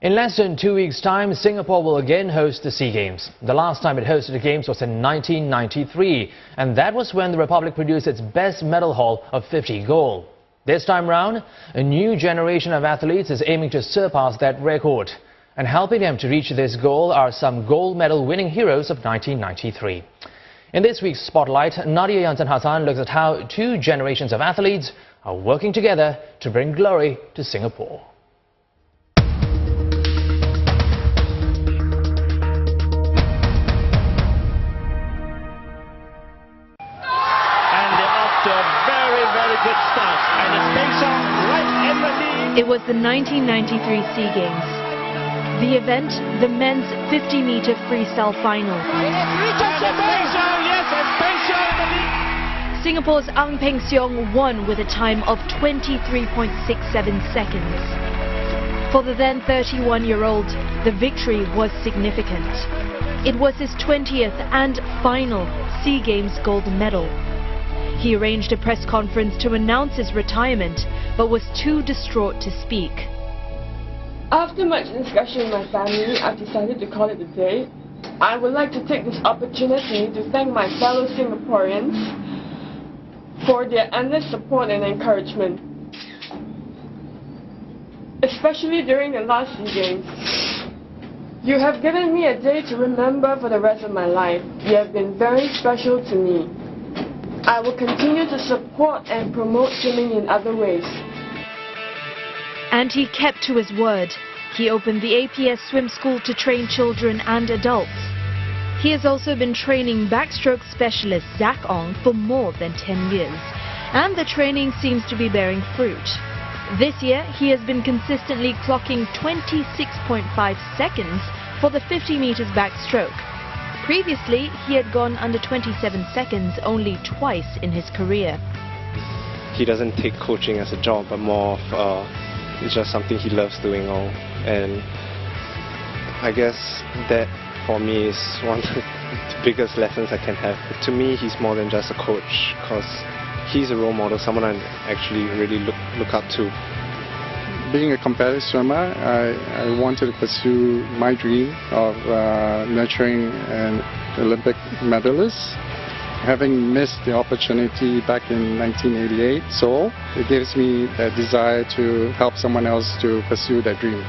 In less than 2 weeks' time, Singapore will again host the SEA Games. The last time it hosted the Games was in 1993, and that was when the Republic produced its best medal haul of 50 gold. This time round, a new generation of athletes is aiming to surpass that record. And helping them to reach this goal are some gold medal winning heroes of 1993. In this week's Spotlight, Nadia Yansan Hassan looks at how two generations of athletes are working together to bring glory to Singapore. Very good start, and it's Freestyle right in the lead. It was the 1993 SEA Games. The event, the men's 50-meter freestyle final. Singapore's Ang Peng Siong won with a time of 23.67 seconds. For the then 31-year-old, the victory was significant. It was his 20th and final SEA Games gold medal. He arranged a press conference to announce his retirement, but was too distraught to speak. After much discussion with my family, I've decided to call it a day. I would like to take this opportunity to thank my fellow Singaporeans for their endless support and encouragement, especially during the last SEA Games. You have given me a day to remember for the rest of my life. You have been very special to me. I will continue to support and promote swimming in other ways. And he kept to his word. He opened the APS swim school to train children and adults. He has also been training backstroke specialist Zach Ong for more than 10 years. And the training seems to be bearing fruit. This year, he has been consistently clocking 26.5 seconds for the 50 meters backstroke. Previously, he had gone under 27 seconds only twice in his career. He doesn't take coaching as a job, but more of it's just something he loves doing all. And I guess that for me is one of the biggest lessons I can have. To me, he's more than just a coach, because he's a role model, someone I actually really look up to. Being a competitive swimmer, I wanted to pursue my dream of nurturing an Olympic medalist. Having missed the opportunity back in 1988, so it gives me a desire to help someone else to pursue that dream.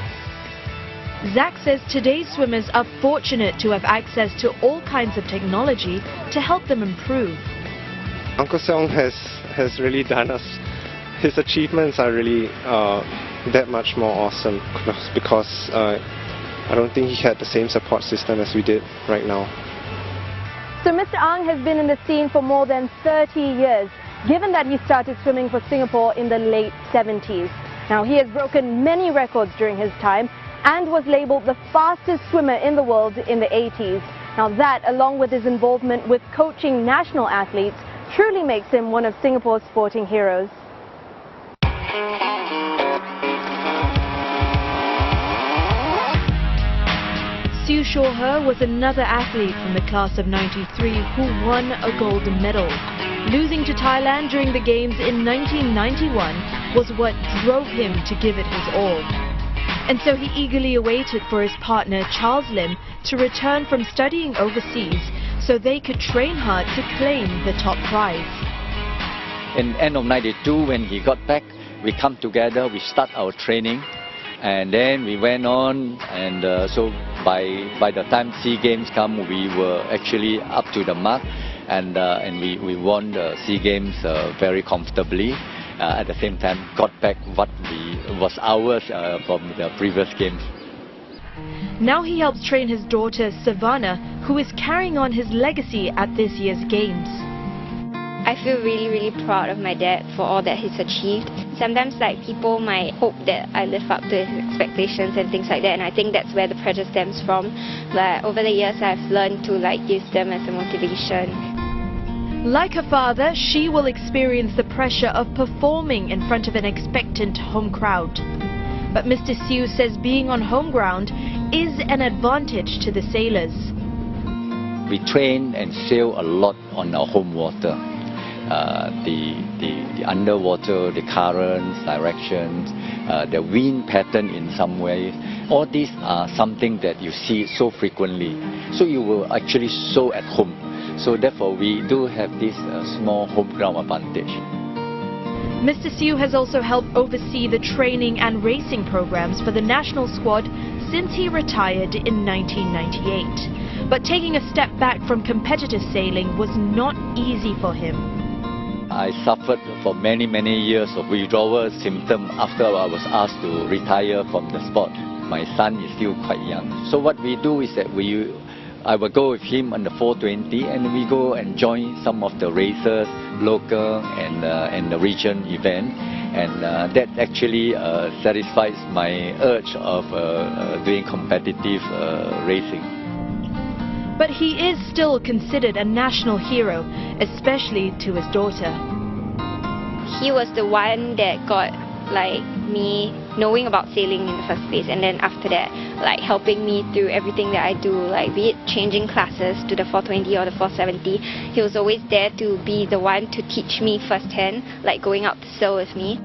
Zach says today's swimmers are fortunate to have access to all kinds of technology to help them improve. Uncle Seong has really done us. His achievements are really that much more awesome, because I don't think he had the same support system as we did right now. So Mr. Ang has been in the scene for more than 30 years, given that he started swimming for Singapore in the late 70s. Now he has broken many records during his time and was labelled the fastest swimmer in the world in the 80s. Now that, along with his involvement with coaching national athletes, truly makes him one of Singapore's sporting heroes. Siew Shaw He was another athlete from the class of 93 who won a gold medal. Losing to Thailand during the Games in 1991 was what drove him to give it his all. And so he eagerly awaited for his partner Charles Lim to return from studying overseas so they could train hard to claim the top prize. In the end of 92, when he got back, we come together, we start our training. And then we went on, and so by the time SEA Games come, we were actually up to the mark, and we won the SEA Games very comfortably. At the same time, got back what was ours from the previous Games. Now he helps train his daughter Savannah, who is carrying on his legacy at this year's Games. I feel really proud of my dad for all that he's achieved. Sometimes people might hope that I live up to his expectations and things like that, and I think that's where the pressure stems from. But over the years I've learned to use them as a motivation. Like her father, she will experience the pressure of performing in front of an expectant home crowd. But Mr. Siew says being on home ground is an advantage to the sailors. We train and sail a lot on our home water. the underwater, the currents, directions, the wind pattern in some ways. All these are something that you see so frequently. So you will actually so at home. So therefore we do have this small home ground advantage. Mr. Siu has also helped oversee the training and racing programs for the national squad since he retired in 1998. But taking a step back from competitive sailing was not easy for him. I suffered for many years of withdrawal symptoms after I was asked to retire from the sport. My son is still quite young. So what we do is that I will go with him on the 420 and we go and join some of the races, local and the region event. And that actually satisfies my urge of doing competitive racing. But he is still considered a national hero, especially to his daughter. He was the one that got me knowing about sailing in the first place, and then after that helping me through everything that I do, be it changing classes to the 420 or the 470. He was always there to be the one to teach me firsthand, going out to sail with me.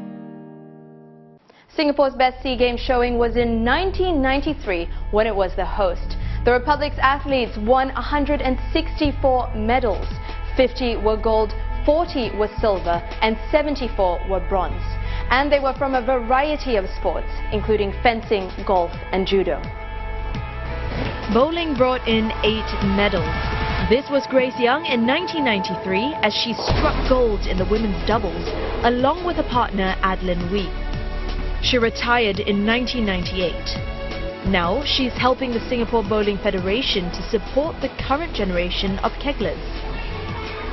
Singapore's best SEA Games showing was in 1993 when it was the host. The Republic's athletes won 164 medals. 50 were gold, 40 were silver, and 74 were bronze. And they were from a variety of sports, including fencing, golf, and judo. Bowling brought in 8 medals. This was Grace Young in 1993 as she struck gold in the women's doubles, along with her partner Adeline Wee. She retired in 1998. Now she's helping the Singapore Bowling Federation to support the current generation of keglers.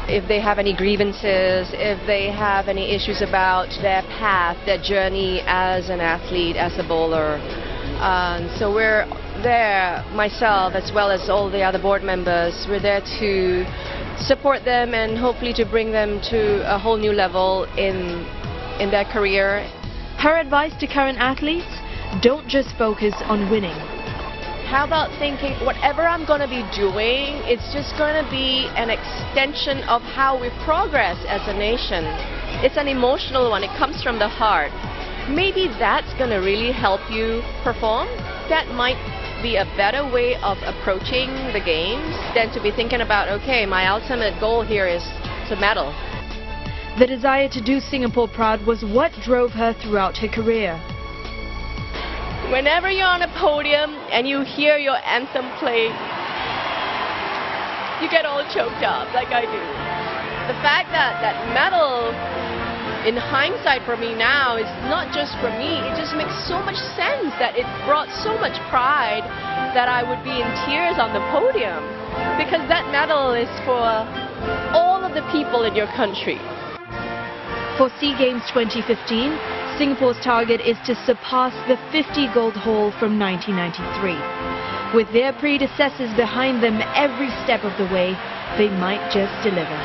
If they have any grievances, if they have any issues about their path, their journey as an athlete, as a bowler. So we're there, myself as well as all the other board members, we're there to support them and hopefully to bring them to a whole new level in their career. Her advice to current athletes: don't just focus on winning. How about thinking whatever I'm going to be doing, it's just going to be an extension of how we progress as a nation. It's an emotional one. It comes from the heart. Maybe that's going to really help you perform. That might be a better way of approaching the games than to be thinking about, okay, my ultimate goal here is to medal. The desire to do Singapore proud was what drove her throughout her career. Whenever you're on a podium and you hear your anthem played, you get all choked up like I do. The fact that that medal, in hindsight for me now, is not just for me, it just makes so much sense that it brought so much pride that I would be in tears on the podium. Because that medal is for all of the people in your country. For SEA Games 2015, Singapore's target is to surpass the 50 gold haul from 1993. With their predecessors behind them every step of the way, they might just deliver.